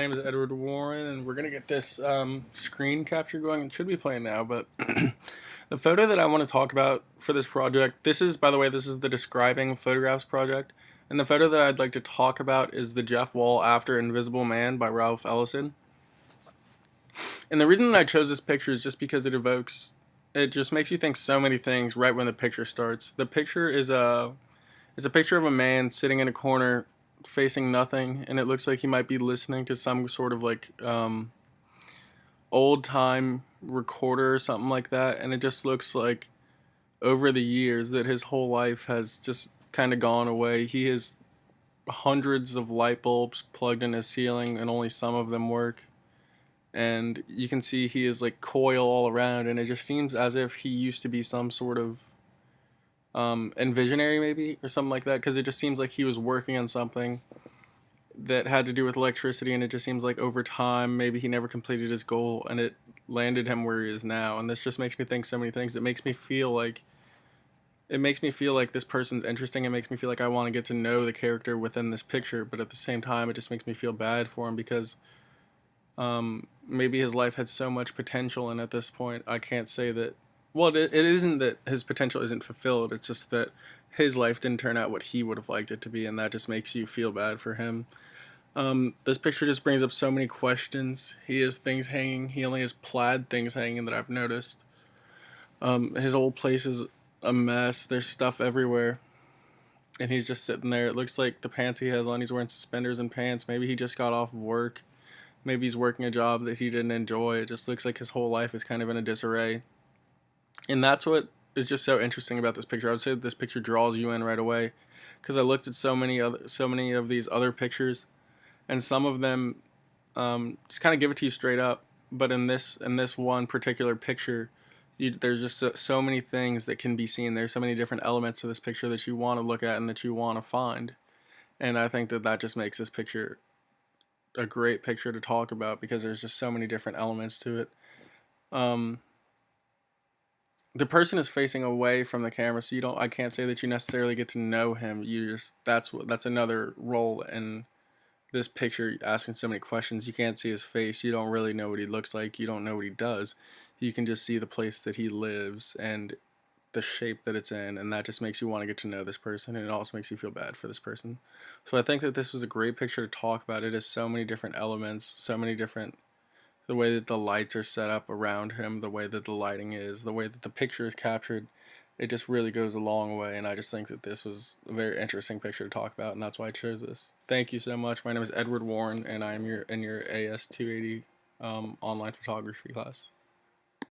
My name is Edward Warren, and we're gonna get this screen capture going. It should be playing now, but the photo that I want to talk about for this project, this is, by the way, this is the Describing Photographs project, and the photo that I'd like to talk about is the Jeff Wall After Invisible Man by Ralph Ellison. And the reason that I chose this picture is just because it just makes you think so many things right when the picture starts. The picture is it's a picture of a man sitting in a corner facing nothing, and it looks like he might be listening to some sort of like old time recorder or something like that. And it just looks like over the years that his whole life has just kind of gone away. He has hundreds of light bulbs plugged in his ceiling, and only some of them work. And you can see he is like coil all around, and it just seems as if he used to be some sort of and visionary maybe or something like that, because it just seems like he was working on something that had to do with electricity, and it just seems like over time maybe he never completed his goal and it landed him where he is now. And this just makes me think so many things. It makes me feel like this person's interesting. It makes me feel like I want to get to know the character within this picture, but at the same time it just makes me feel bad for him because maybe his life had so much potential, and at this point I can't say that. Well, it isn't that his potential isn't fulfilled, it's just that his life didn't turn out what he would have liked it to be, and that just makes you feel bad for him. This picture just brings up so many questions. He has things hanging. He only has plaid things hanging that I've noticed. His old place is a mess. There's stuff everywhere. And he's just sitting there. It looks like the pants he has on, he's wearing suspenders and pants. Maybe he just got off of work. Maybe he's working a job that he didn't enjoy. It just looks like his whole life is kind of in a disarray. And that's what is just so interesting about this picture. I would say that this picture draws you in right away, because I looked at so many of these other pictures, and some of them just kind of give it to you straight up. But in this one particular picture, there's just so many things that can be seen. There's so many different elements to this picture that you want to look at and that you want to find. And I think that that just makes this picture a great picture to talk about, because there's just so many different elements to it. Um, the person is facing away from the camera, so I can't say that you necessarily get to know him. That's another role in this picture, asking so many questions. You can't see his face. You don't really know what he looks like. You don't know what he does. You can just see the place that he lives and the shape that it's in, and that just makes you want to get to know this person, and it also makes you feel bad for this person. So I think that this was a great picture to talk about. It has so many different elements, so many different, the way that the lights are set up around him, the way that the lighting is, the way that the picture is captured. It just really goes a long way, and I just think that this was a very interesting picture to talk about, and that's why I chose this. Thank you so much. My name is Edward Warren, and I am in your AS 280 online photography class.